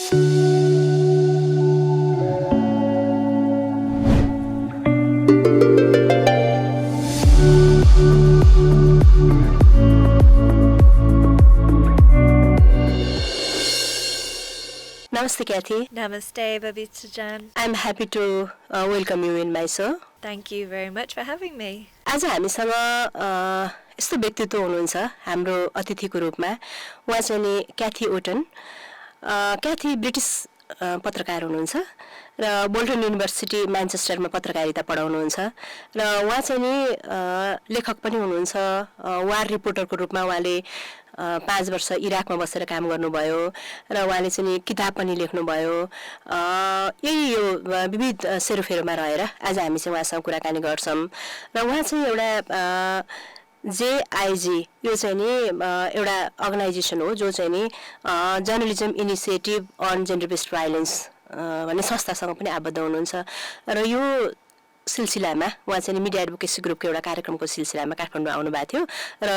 Namaste, Cathy. Namaste, Babita Jan. I'm happy to welcome you in my show. Thank you very much for having me. आज हामीसँग यस्तो व्यक्तित्व हुनुहुन्छ हाम्रो अतिथिको रूपमा उहाँ चाहिँ नि क्याथी ओटन क्याथी ब्रिटिस पत्रकार हुनुहुन्छ र बोल्टन युनिभर्सिटी म्यानचेस्टरमा पत्रकारिता पढाउनुहुन्छ र उहाँ चाहिँ नि लेखक पनि हुनुहुन्छ वार रिपोर्टरको रूपमा उहाँले 5 वर्ष इराकमा बसेर काम गर्नुभयो र उहाँले चाहिँ नि किताब पनि लेख्नुभयो यही यो विविध सेरोफेरोमा रहेर आज हामी चाहिँ उहाँसँग कुराकानी गर्छौँ र उहाँ चाहिँ एउटा जेआइजी यो चाहिँ नि एउटा अर्गनाइजेसन हो जो चाहिँ नि जर्नलिजम इनिसिएटिभ अन जेन्डर बेस्ड भाइलेन्स भन्ने संस्थासँग पनि आबद्ध हुनुहुन्छ र यो सिलसिलामा उहाँ चाहिँ मिडिया एडभोकेसी ग्रुपको एउटा कार्यक्रमको सिलसिलामा काठमाडौँ आउनुभएको थियो र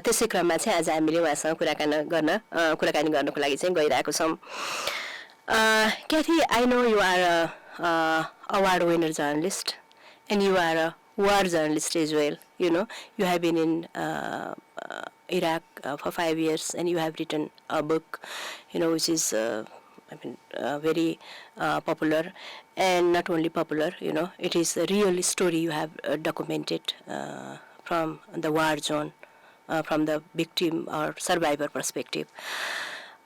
त्यसै क्रममा चाहिँ आज हामीले उहाँसँग कुराकानी गर्नको लागि चाहिँ गइरहेको छौँ Kathy I know you are award winner journalist and you are a war journalist as well. You know, you have been in Iraq for 5 years and you have written a book, you know, which is very popular, and not only popular, you know, it is a real story you have documented from the war zone, from the victim or survivor perspective.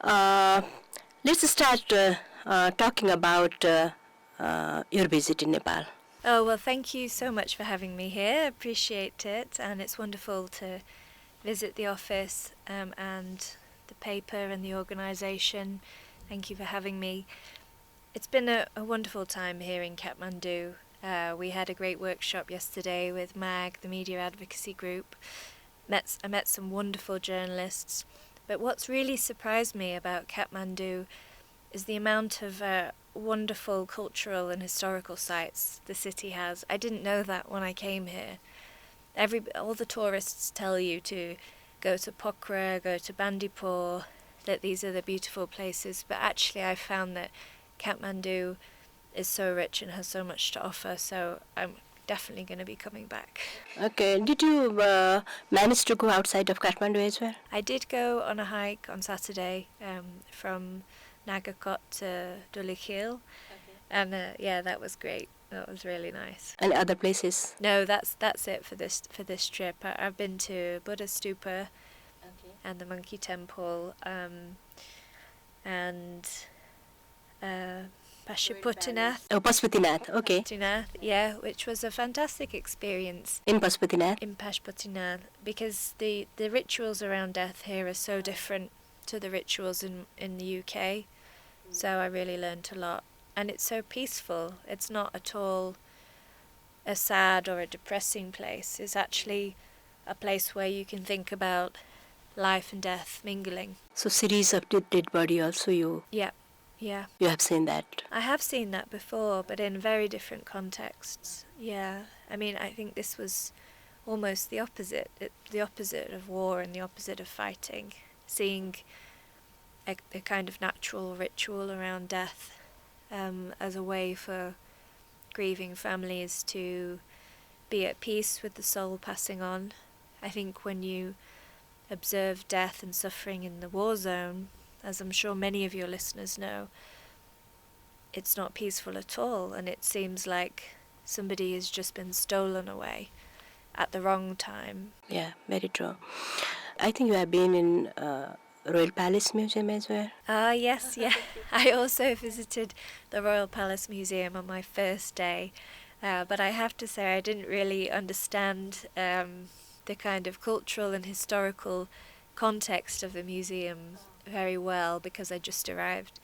Let's start talking about your visit in Nepal. Oh, well, thank you so much for having me here. I appreciate it, and it's wonderful to visit the office and the paper and the organisation. Thank you for having me. It's been a wonderful time here in Kathmandu. We had a great workshop yesterday with MAG, the Media Advocacy Group. I met some wonderful journalists. But what's really surprised me about Kathmandu is the amount of wonderful cultural and historical sites the city has. I didn't know that when I came here. All the tourists tell you to go to Pokhrel, go to Bandipur, that these are the beautiful places, but actually I found that Kathmandu is so rich and has so much to offer, so I'm definitely going to be coming back. Okay, did you manage to go outside of Kathmandu as well? I did go on a hike on Saturday from Nagakot to Dulikhil, and yeah, that was great. That was really nice. And other places? No, that's it for this trip. I've been to Buddha Stupa, and the Monkey Temple, and Pashupatinath. Oh, Pashupatinath, okay. Pashupatinath, yeah, which was a fantastic experience. In Pashupatinath? In Pashupatinath, because the rituals around death here are so different to the rituals in the UK. So I really learnt a lot. And it's so peaceful. It's not at all a sad or a depressing place. It's actually a place where you can think about life and death mingling. So series of dead body also you... Yeah. You have seen that? I have seen that before, but in very different contexts. Yeah. I mean, I think this was almost the opposite. The opposite of war and the opposite of fighting. Seeing a kind of natural ritual around death as a way for grieving families to be at peace with the soul passing on. I think when you observe death and suffering in the war zone, as I'm sure many of your listeners know, it's not peaceful at all, and it seems like somebody has just been stolen away at the wrong time. Yeah, very true. I think you have been in Royal Palace Museum as well? Yes, yeah. I also visited the Royal Palace Museum on my first day, but I have to say I didn't really understand the kind of cultural and historical context of the museum very well because I just arrived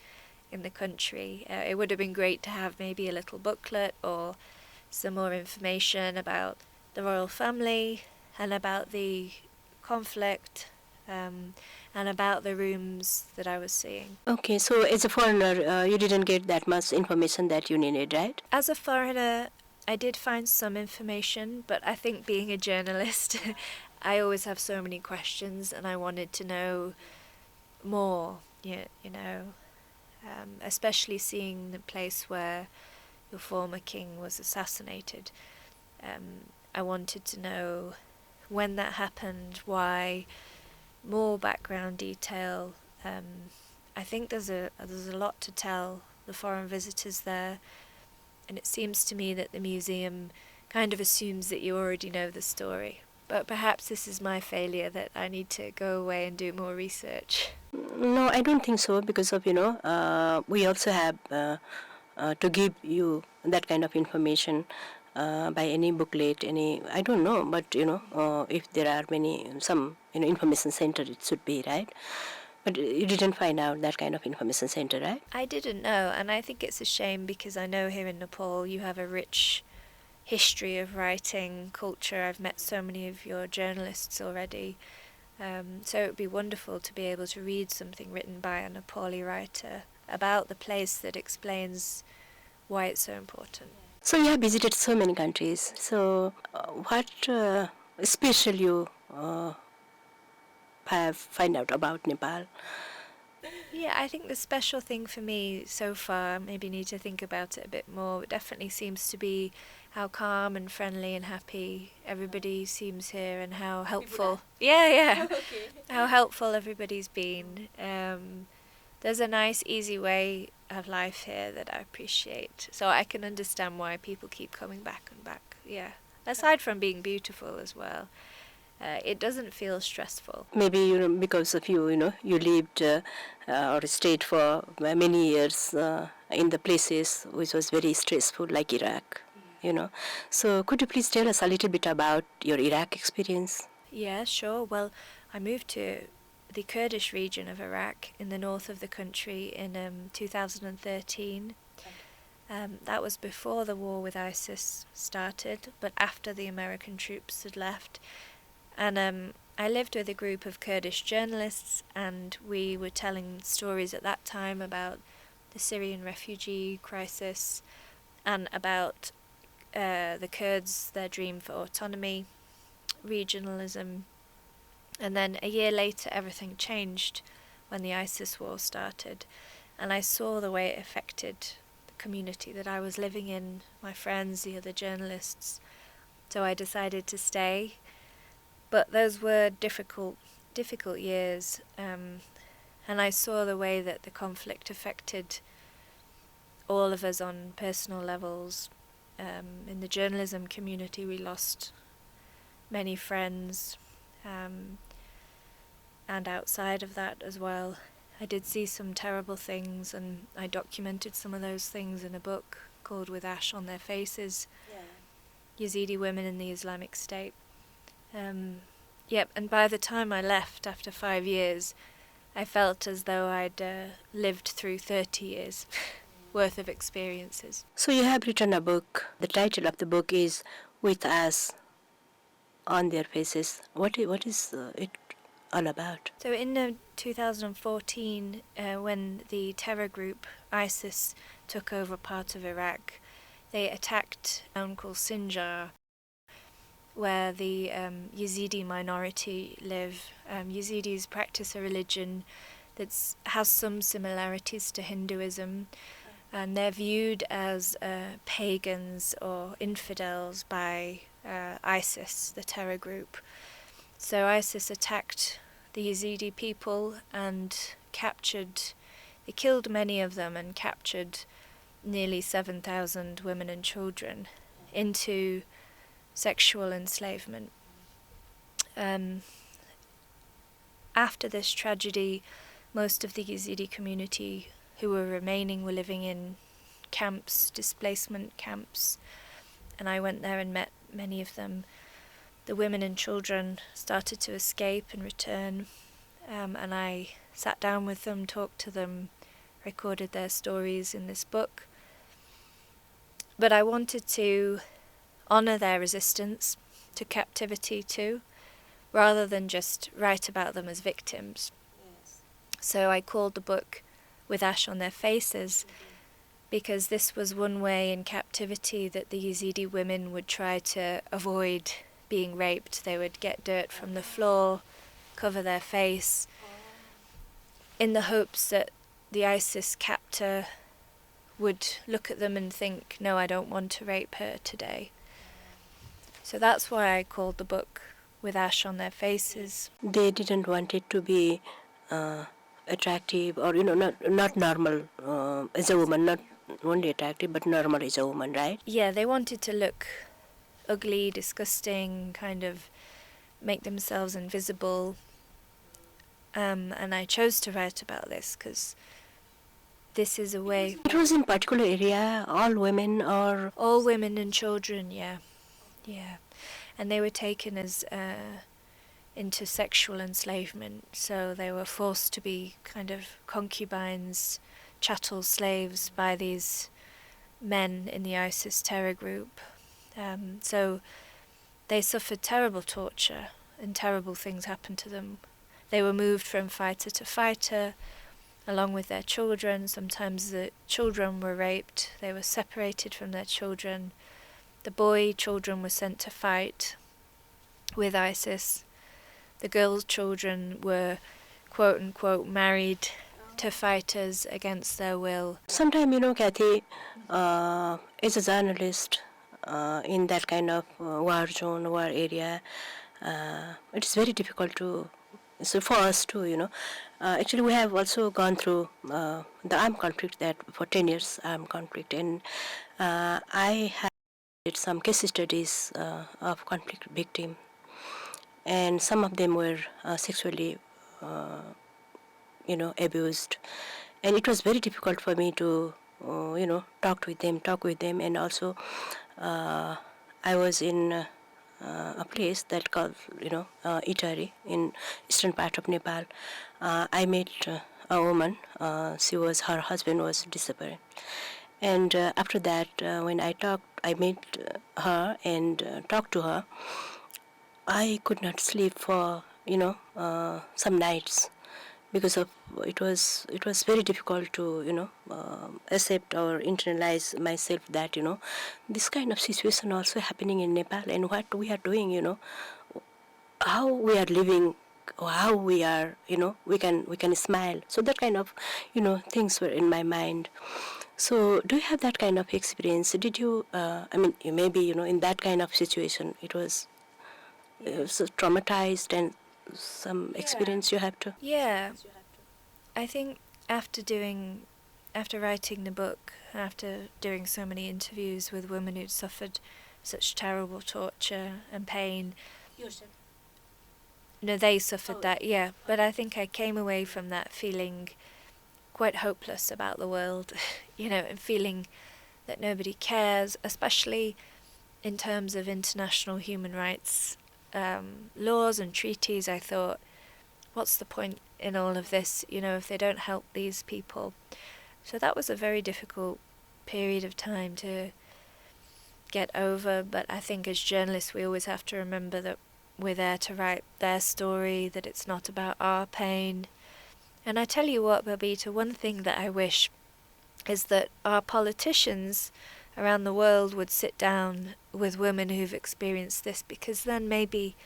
in the country. It would have been great to have maybe a little booklet or some more information about the royal family and about the conflict and about the rooms that I was seeing. Okay, so as a foreigner, you didn't get that much information that you needed, right? As a foreigner, I did find some information, but I think being a journalist, I always have so many questions and I wanted to know more, you know. especially seeing the place where your former king was assassinated. I wanted to know when that happened, why, more background detail. I think there's a lot to tell the foreign visitors there, and it seems to me that the museum kind of assumes that you already know the story. But perhaps this is my failure, that I need to go away and do more research. No, I don't think so, because of, we also have to give you that kind of information by any booklet, I don't know, but, if there are some, information center, it should be, right? But you didn't find out that kind of information center, right? I didn't know, and I think it's a shame, because I know here in Nepal you have a rich history of writing, culture. I've met so many of your journalists already. So it would be wonderful to be able to read something written by a Nepali writer about the place that explains why it's so important. So you have visited so many countries. So what special you have find out about Nepal? Yeah, I think the special thing for me so far, maybe need to think about it a bit more, it definitely seems to be how calm and friendly and happy everybody seems here, and how helpful. Yeah. Okay. How helpful everybody's been. There's a nice, easy way of life here that I appreciate. So I can understand why people keep coming back and back. Yeah. Aside from being beautiful as well. It doesn't feel stressful. Maybe because of you lived or stayed for many years in the places which was very stressful, like Iraq. So could you please tell us a little bit about your Iraq experience? Yeah, sure. Well, I moved to the Kurdish region of Iraq in the north of the country in 2013. That was before the war with ISIS started, but after the American troops had left. And I lived with a group of Kurdish journalists, and we were telling stories at that time about the Syrian refugee crisis and about the Kurds, their dream for autonomy, regionalism. And then a year later, everything changed when the ISIS war started, and I saw the way it affected the community that I was living in, my friends, the other journalists. So I decided to stay. But those were difficult years, and I saw the way that the conflict affected all of us on personal levels. In the journalism community, we lost many friends, and outside of that as well. I did see some terrible things, and I documented some of those things in a book called With Ash on Their Faces, Yezidi Women in the Islamic State. And by the time I left after 5 years, I felt as though I'd lived through 30 years worth of experiences. So you have written a book. The title of the book is With Us on Their Faces. What is it all about? So in 2014, when the terror group ISIS took over part of Iraq, they attacked a town called Sinjar, where the Yezidi minority live. Yazidis practice a religion that has some similarities to Hinduism, and they're viewed as pagans or infidels by ISIS, the terror group. So ISIS attacked the Yazidi people and they killed many of them and captured nearly 7,000 women and children into sexual enslavement. After this tragedy, most of the Yazidi community who were remaining were living in camps, displacement camps, and I went there and met many of them. The women and children started to escape and return, and I sat down with them, talked to them, recorded their stories in this book. But I wanted to honour their resistance to captivity too, rather than just write about them as victims. Yes. So I called the book With Ash on Their Faces, because this was one way in captivity that the Yezidi women would try to avoid being raped. They would get dirt from the floor, cover their face, in the hopes that the ISIS captor would look at them and think, no, I don't want to rape her today. So that's why I called the book With Ash on Their Faces. They didn't want it to be attractive, or not normal as a woman, not only attractive but normal as a woman, right? Yeah, they wanted to look ugly, disgusting, kind of make themselves invisible. And I chose to write about this because this is a way. It was in particular area, all women or... All women and children, yeah. And they were taken as into sexual enslavement, so they were forced to be kind of concubines, chattel slaves by these men in the ISIS terror group. So they suffered terrible torture and terrible things happened to them. They were moved from fighter to fighter along with their children. Sometimes the children were raped. They were separated from their children. The boy children were sent to fight with ISIS. The girls' children were, quote unquote, married to fighters against their will. Sometimes, Cathy, as a journalist in that kind of war zone, war area, it's very difficult to... So for us too, actually we have also gone through the armed conflict, that for 10 years armed conflict, and I have did some case studies of conflict victim, and some of them were sexually, abused, and it was very difficult for me to, talk with them, and also I was in a place that called, Itari in eastern part of Nepal. I met a woman. Her husband was disappeared, and after that, when I met her and talked to her. I could not sleep for some nights because of it was very difficult to accept or internalize myself that this kind of situation also happening in Nepal, and what we are doing, how we are living, how we are, we can smile. So that kind of things were in my mind. So do you have that kind of experience? Did you maybe in that kind of situation it was so traumatized, and some experience you have to... Yeah, I think after writing the book, after doing so many interviews with women who'd suffered such terrible torture and pain. No, they suffered that, yeah. But I think I came away from that feeling quite hopeless about the world, and feeling that nobody cares, especially in terms of international human rights laws and treaties. I thought, what's the point in all of this, if they don't help these people? So that was a very difficult period of time to get over, but I think as journalists we always have to remember that we're there to write their story, that it's not about our pain. And I tell you what, Babita, one thing that I wish is that our politicians around the world would sit down with women who've experienced this, because then maybe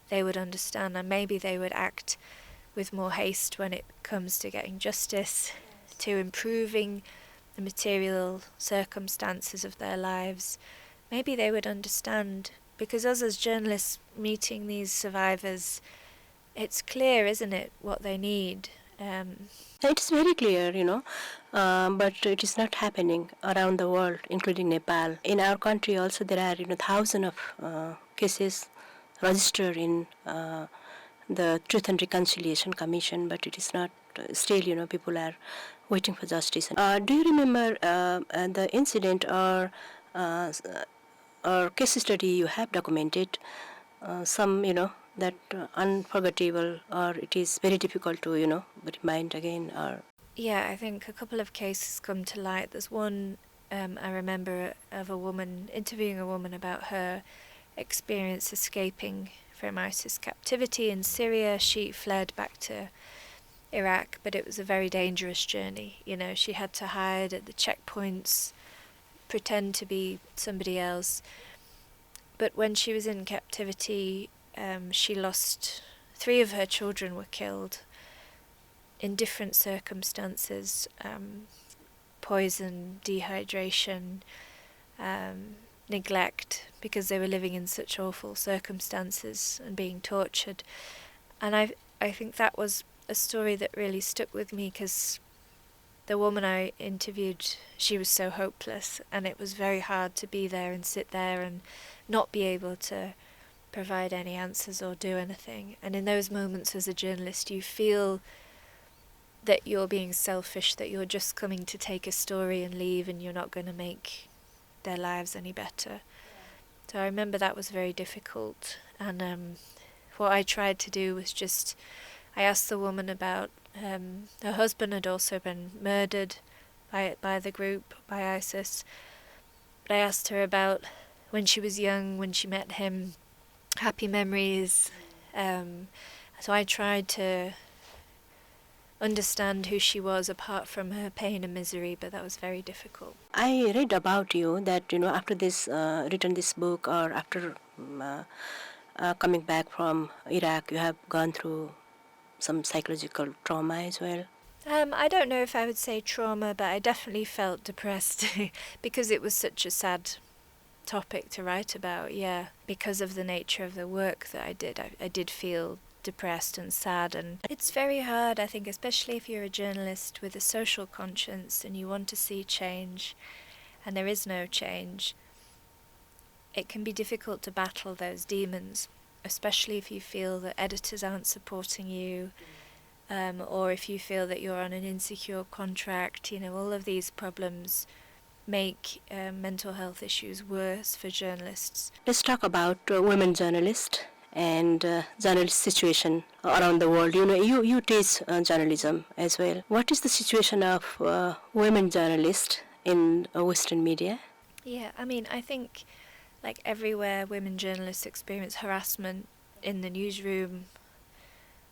they would understand and maybe they would act with more haste when it comes to getting justice, to improving the material circumstances of their lives. Maybe they would understand, because us as journalists meeting these survivors, it's clear, isn't it, what they need. It's very clear, but it is not happening around the world, including Nepal. In our country also there are, thousands of cases registered in the Truth and Reconciliation Commission, but it is not, still, people are waiting for justice. Do you remember the incident or case study you have documented, some, that unforgettable, or it is very difficult to, remind again, or... Yeah, I think a couple of cases come to light. There's one I remember of a woman, interviewing a woman about her experience escaping from ISIS captivity in Syria. She fled back to Iraq, but it was a very dangerous journey. She had to hide at the checkpoints, pretend to be somebody else. But when she was in captivity, she lost 3 of her children were killed in different circumstances, poison, dehydration, neglect, because they were living in such awful circumstances and being tortured. And I think that was a story that really stuck with me, because the woman I interviewed, she was so hopeless, and it was very hard to be there and sit there and not be able to provide any answers or do anything. And in those moments as a journalist, you feel that you're being selfish, that you're just coming to take a story and leave, and you're not going to make their lives any better. So I remember that was very difficult. And what I tried to do was just, I asked the woman about, her husband had also been murdered by the group, by ISIS. But I asked her about when she was young, when she met him, happy memories. So I tried to understand who she was apart from her pain and misery, but that was very difficult. I read about you that, after this, written this book, or after coming back from Iraq, you have gone through some psychological trauma as well. I don't know if I would say trauma, but I definitely felt depressed because it was such a sad topic to write about, yeah. Because of the nature of the work that I did feel depressed and sad, and it's very hard, I think, especially if you're a journalist with a social conscience and you want to see change and there is no change. It can be difficult to battle those demons, especially if you feel that editors aren't supporting you, or if you feel that you're on an insecure contract. All of these problems make mental health issues worse for journalists. Let's talk about women journalists and journalist situation around the world. You teach journalism as well. What is the situation of women journalists in Western media? Yeah, I think, like everywhere, women journalists experience harassment in the newsroom,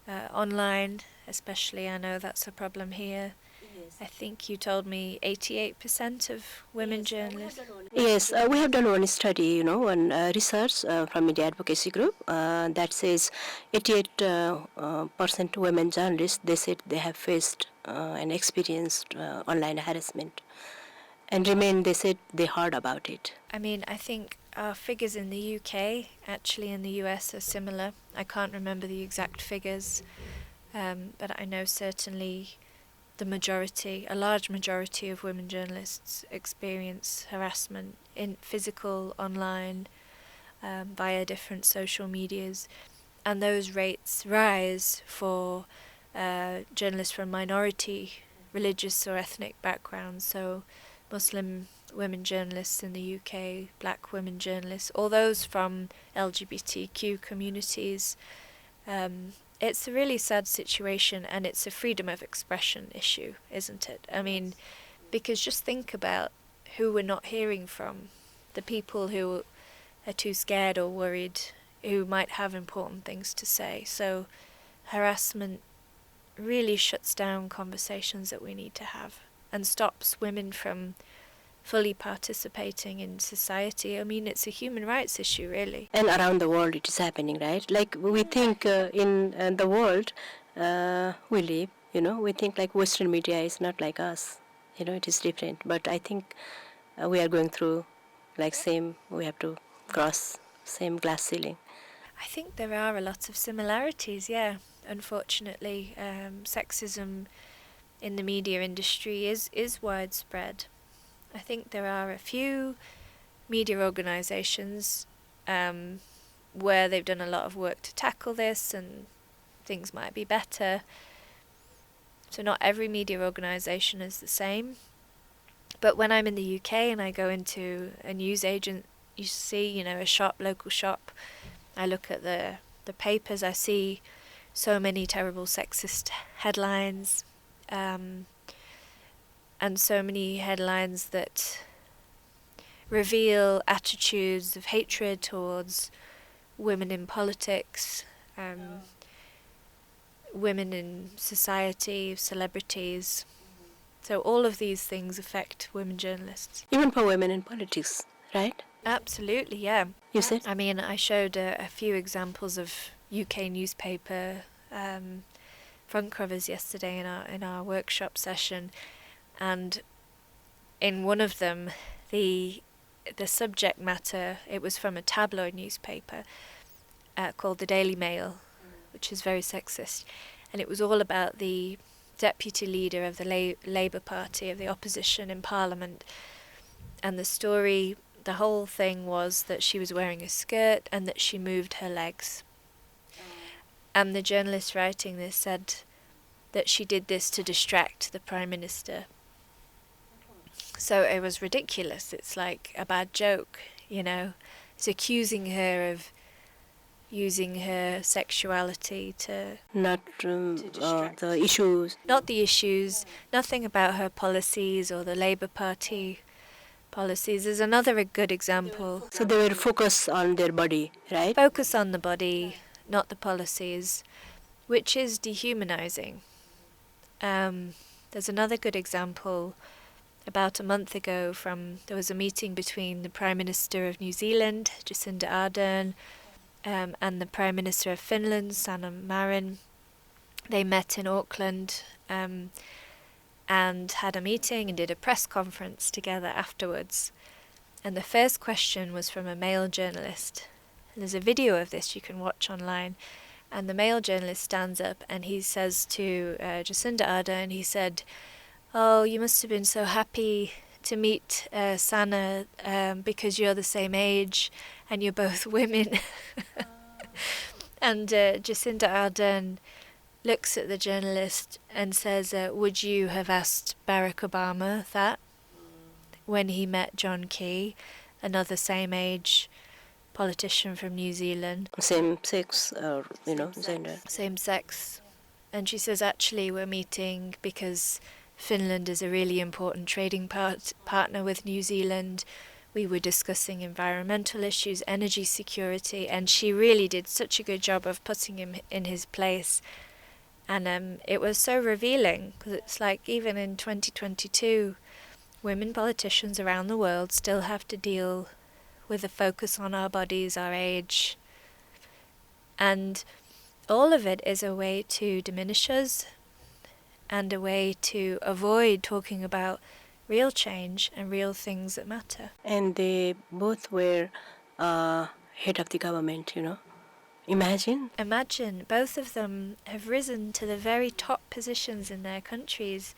online especially. I know that's a problem here. Yes. I think you told me 88% of women journalists. Yes, we have done one study, one research from Media Advocacy Group that says 88% women journalists, they said they have faced and experienced online harassment. And remain, they said they heard about it. I think our figures in the UK, actually in the US, are similar. I can't remember the exact figures, but I know certainly a large majority of women journalists experience harassment in physical, online, via different social medias, and those rates rise for journalists from minority religious or ethnic backgrounds, so Muslim women journalists in the UK, black women journalists, or those from LGBTQ communities. It's a really sad situation, and it's a freedom of expression issue, isn't it? Because just think about who we're not hearing from, the people who are too scared or worried, who might have important things to say. So harassment really shuts down conversations that we need to have and stops women from fully participating in society. It's a human rights issue, really. And around the world it is happening, right? Like we think in the world we live, we think like Western media is not like us. It is different. But I think we are going through we have to cross same glass ceiling. I think there are a lot of similarities, yeah. Unfortunately, sexism in the media industry is widespread. I think there are a few media organisations where they've done a lot of work to tackle this and things might be better. So not every media organisation is the same. But when I'm in the UK and I go into a news agent, you see, a local shop, I look at the papers, I see so many terrible sexist headlines, and so many headlines that reveal attitudes of hatred towards women in politics, women in society, celebrities. So all of these things affect women journalists. Even for women in politics, right? Absolutely, yeah. You said? I showed a few examples of UK newspaper front covers yesterday in our workshop session, and in one of them, the subject matter, it was from a tabloid newspaper called the Daily Mail, which is very sexist, and it was all about the deputy leader of the Labour Party, of the opposition in Parliament, and the story, the whole thing was that she was wearing a skirt and that she moved her legs. And the journalist writing this said that she did this to distract the Prime Minister. So it was ridiculous. It's like a bad joke, you know. It's accusing her of using her sexuality to... Not the issues. Not the issues, nothing about her policies or the Labour Party policies. There's another good example. So they were focused on their body, right? Focus on the body, not the policies, which is dehumanizing. There's another good example. About a month ago, there was a meeting between the Prime Minister of New Zealand, Jacinda Ardern, and the Prime Minister of Finland, Sanna Marin. They met in Auckland and had a meeting and did a press conference together afterwards. And the first question was from a male journalist. And there's a video of this you can watch online. And the male journalist stands up and he says to Jacinda Ardern, he said, "Oh, you must have been so happy to meet Sanna because you're the same age and you're both women." And Jacinda Ardern looks at the journalist and says, "Would you have asked Barack Obama that when he met John Key, another same age politician from New Zealand?" Same sex, or, gender. Same sex. And she says, "Actually, we're meeting because Finland is a really important trading partner with New Zealand. We were discussing environmental issues, energy security," and she really did such a good job of putting him in his place. And it was so revealing, because it's like even in 2022, women politicians around the world still have to deal with a focus on our bodies, our age. And all of it is a way to diminish us and a way to avoid talking about real change and real things that matter. And they both were head of the government, Imagine. Imagine, both of them have risen to the very top positions in their countries.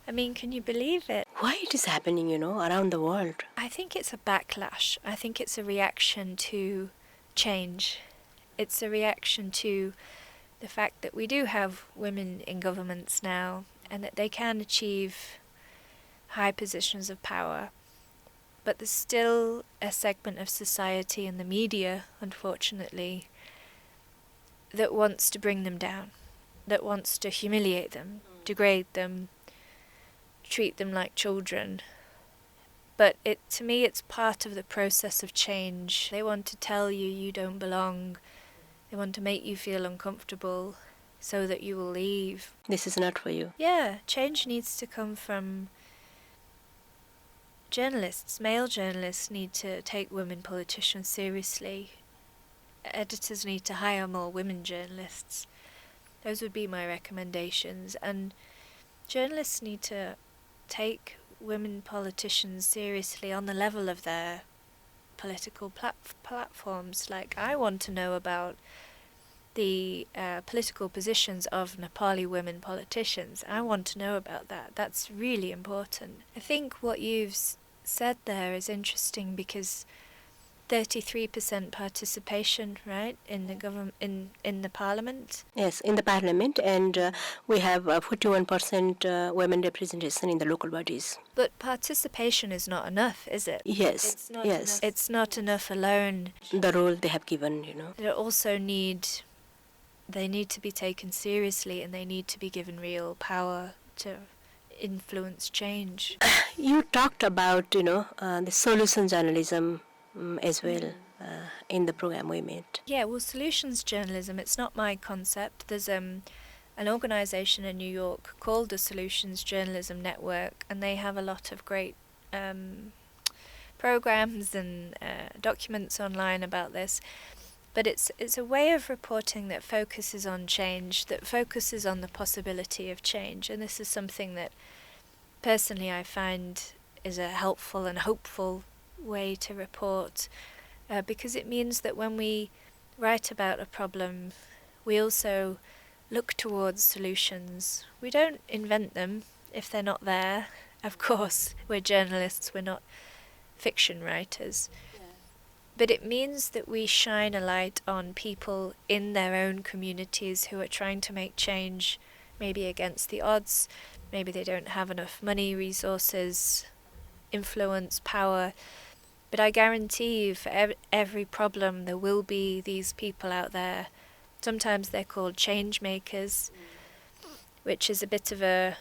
I mean, can you believe it? Why it is happening, around the world? I think it's a backlash. I think it's a reaction to change. It's a reaction to the fact that we do have women in governments now and that they can achieve high positions of power. But there's still a segment of society and the media, unfortunately, that wants to bring them down, that wants to humiliate them, degrade them, treat them like children. But to me, it's part of the process of change. They want to tell you you don't belong. They want to make you feel uncomfortable so that you will leave. This is not for you. Yeah, change needs to come from journalists. Male journalists need to take women politicians seriously. Editors need to hire more women journalists. Those would be my recommendations. And journalists need to take women politicians seriously on the level of their political platforms. Like, I want to know about the political positions of Nepali women politicians. I want to know about that. That's really important. I think what you've said there is interesting because 33% participation, right, in the government, in the parliament? Yes, in the parliament, and we have 41% women representation in the local bodies. But participation is not enough, is it? Yes, It's not yes. enough. It's not enough alone. The role they have given, They also need to be taken seriously, and they need to be given real power to influence change. You talked about, the solution journalism as well in the program we made. Yeah, well, solutions journalism, it's not my concept. There's an organisation in New York called the Solutions Journalism Network, and they have a lot of great programs and documents online about this. But it's a way of reporting that focuses on change, that focuses on the possibility of change. And this is something that personally I find is a helpful and hopeful way to report, because it means that when we write about a problem, we also look towards solutions. We don't invent them if they're not there. Of course, we're journalists, we're not fiction writers. But it means that we shine a light on people in their own communities who are trying to make change, maybe against the odds. Maybe they don't have enough money, resources, influence, power. But I guarantee you, for every problem, there will be these people out there. Sometimes they're called change makers, which is a bit of a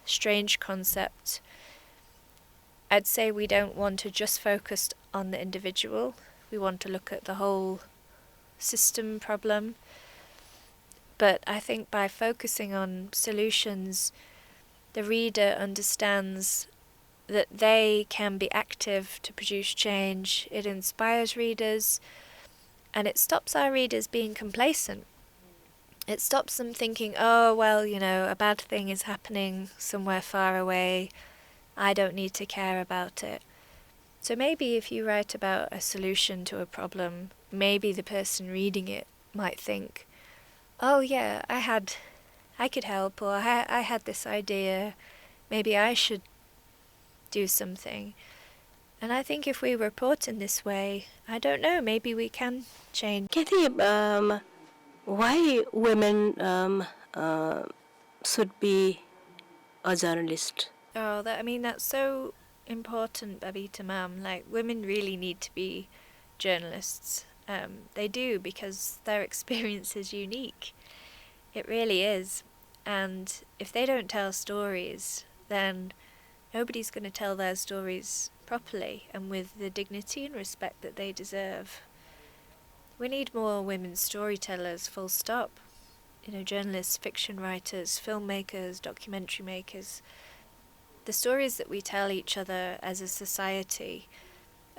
strange concept. I'd say we don't want to just focus on the individual. We want to look at the whole system problem. But I think by focusing on solutions, the reader understands that they can be active to produce change. It inspires readers, and it stops our readers being complacent. It stops them thinking, oh, well, you know, a bad thing is happening somewhere far away. I don't need to care about it. So maybe if you write about a solution to a problem, maybe the person reading it might think, oh yeah, I could help, or I had this idea, maybe I should do something. And I think if we report in this way, I don't know, maybe we can change. Cathy, why women should be a journalist? Oh, that's so important, Babita ma'am. Like, women really need to be journalists. They do, because their experience is unique. It really is. And if they don't tell stories, then nobody's going to tell their stories properly and with the dignity and respect that they deserve. We need more women storytellers, full stop. You know, journalists, fiction writers, filmmakers, documentary makers. The stories that we tell each other as a society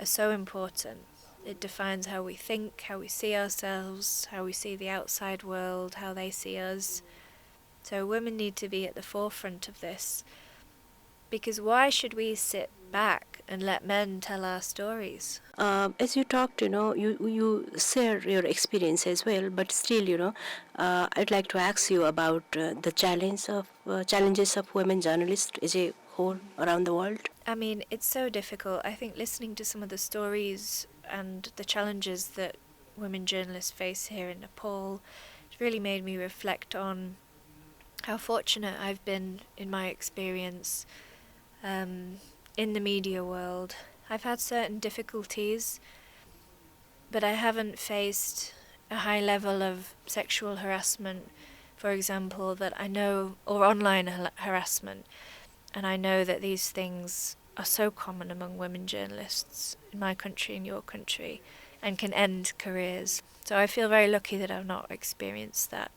are so important. It defines how we think, how we see ourselves, how we see the outside world, how they see us. So women need to be at the forefront of this. Because why should we sit back and let men tell our stories? As you talked, you share your experience as well, but still, I'd like to ask you about the challenges of women journalists as a whole around the world. I mean, it's so difficult. I think listening to some of the stories and the challenges that women journalists face here in Nepal, it really made me reflect on how fortunate I've been in my experience in the media world. I've had certain difficulties, but I haven't faced a high level of sexual harassment, for example, that I know, or online harassment. And I know that these things are so common among women journalists in my country, in your country, and can end careers. So I feel very lucky that I've not experienced that.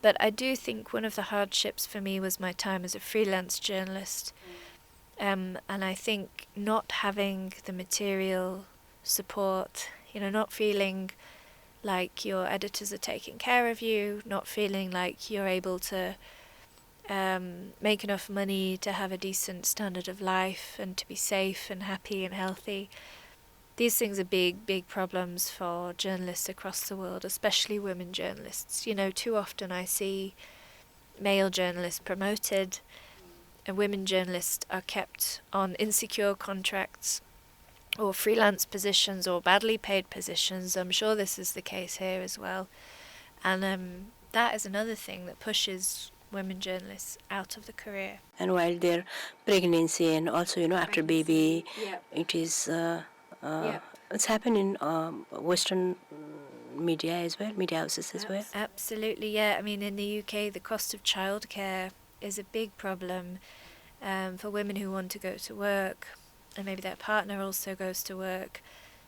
But I do think one of the hardships for me was my time as a freelance journalist. And I think not having the material support, not feeling like your editors are taking care of you, not feeling like you're able to make enough money to have a decent standard of life and to be safe and happy and healthy. These things are big, big problems for journalists across the world, especially women journalists. Too often I see male journalists promoted and women journalists are kept on insecure contracts or freelance positions or badly paid positions. I'm sure this is the case here as well. And that is another thing that pushes women journalists out of the career. And while their pregnancy and also, after baby, it is, it's happened in Western media as well, media houses as well. Absolutely, yeah. I mean, in the UK, the cost of childcare is a big problem for women who want to go to work, and maybe their partner also goes to work.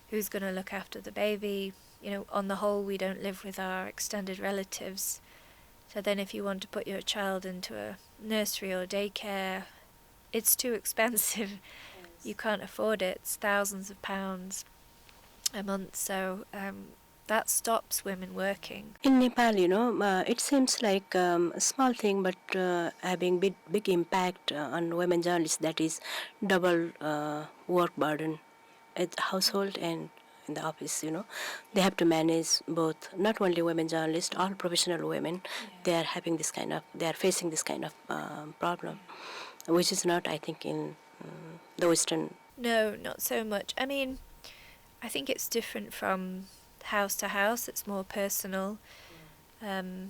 Who's going to look after the baby? On the whole, we don't live with our extended relatives. So then if you want to put your child into a nursery or daycare, it's too expensive. Yes. You can't afford it. It's thousands of pounds a month. So that stops women working. In Nepal, it seems like a small thing, but having big impact on women journalists. That is double work burden at household and in the office. They have to manage both. Not only women journalists, all professional women. They are having this kind of. They are facing this kind of problem, which is not, I think, in the Western. No, not so much. I mean, I think it's different from house to house. It's more personal. The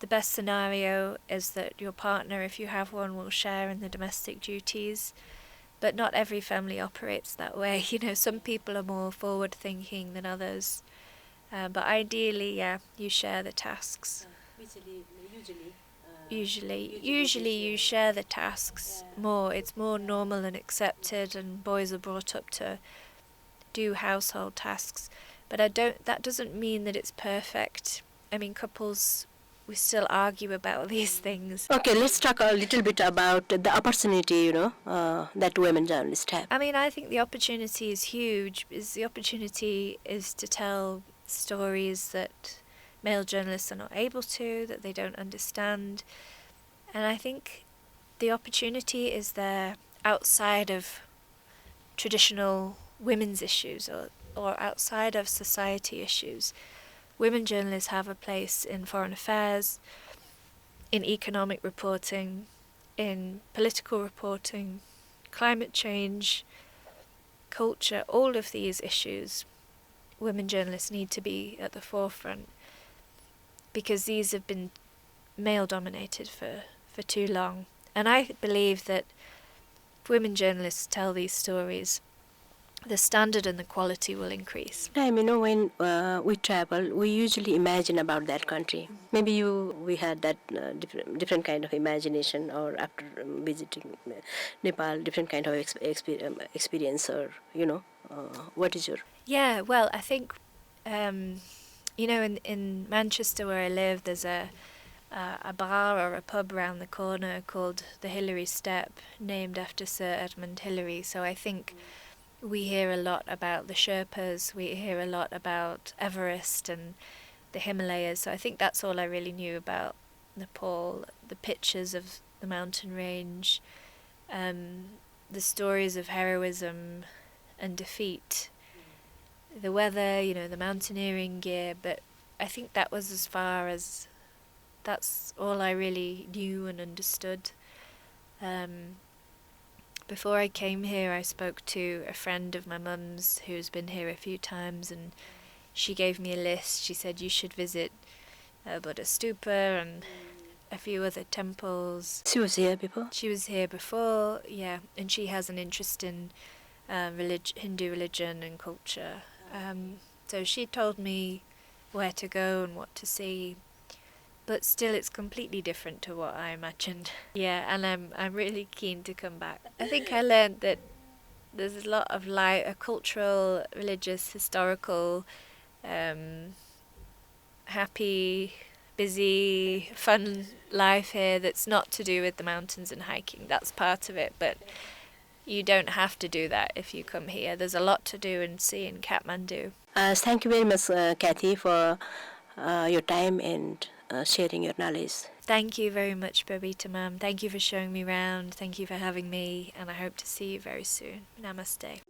best scenario is that your partner, if you have one, will share in the domestic duties. But not every family operates that way. Some people are more forward-thinking than others. But ideally, you share the tasks. Usually you share the tasks more. It's more normal and accepted, and boys are brought up to do household tasks. But that doesn't mean that it's perfect. I mean, couples, we still argue about these things. Okay, let's talk a little bit about the opportunity, that women journalists have. I mean, I think the opportunity is huge. The opportunity is to tell stories that male journalists are not able to, that they don't understand. And I think the opportunity is there outside of traditional women's issues or outside of society issues. Women journalists have a place in foreign affairs, in economic reporting, in political reporting, climate change, culture, all of these issues. Women journalists need to be at the forefront because these have been male-dominated for too long. And I believe that if women journalists tell these stories, the standard and the quality will increase. When we travel, we usually imagine about that country. Maybe we had that different kind of imagination, or after visiting Nepal, different kind of experience, or what is your? Yeah, well, I think in Manchester where I live, there's a bar or a pub around the corner called the Hillary Step, named after Sir Edmund Hillary. So I think we hear a lot about the Sherpas, we hear a lot about Everest and the Himalayas. So I think that's all I really knew about Nepal, the pictures of the mountain range, the stories of heroism and defeat, the weather, the mountaineering gear. But I think that was that's all I really knew and understood. Before I came here, I spoke to a friend of my mum's who's been here a few times, and she gave me a list. She said you should visit Buddha Stupa and a few other temples. She was here before? She was here before, yeah, and she has an interest in Hindu religion and culture. So she told me where to go and what to see. But still, it's completely different to what I imagined. Yeah, and I'm really keen to come back. I think I learned that there's a lot of a cultural, religious, historical, happy, busy, fun life here that's not to do with the mountains and hiking. That's part of it, but you don't have to do that if you come here. There's a lot to do and see in Kathmandu. Thank you very much, Cathy, for your time and sharing your knowledge. Thank you very much, Babita ma'am. Thank you for showing me around. Thank you for having me, and I hope to see you very soon. Namaste.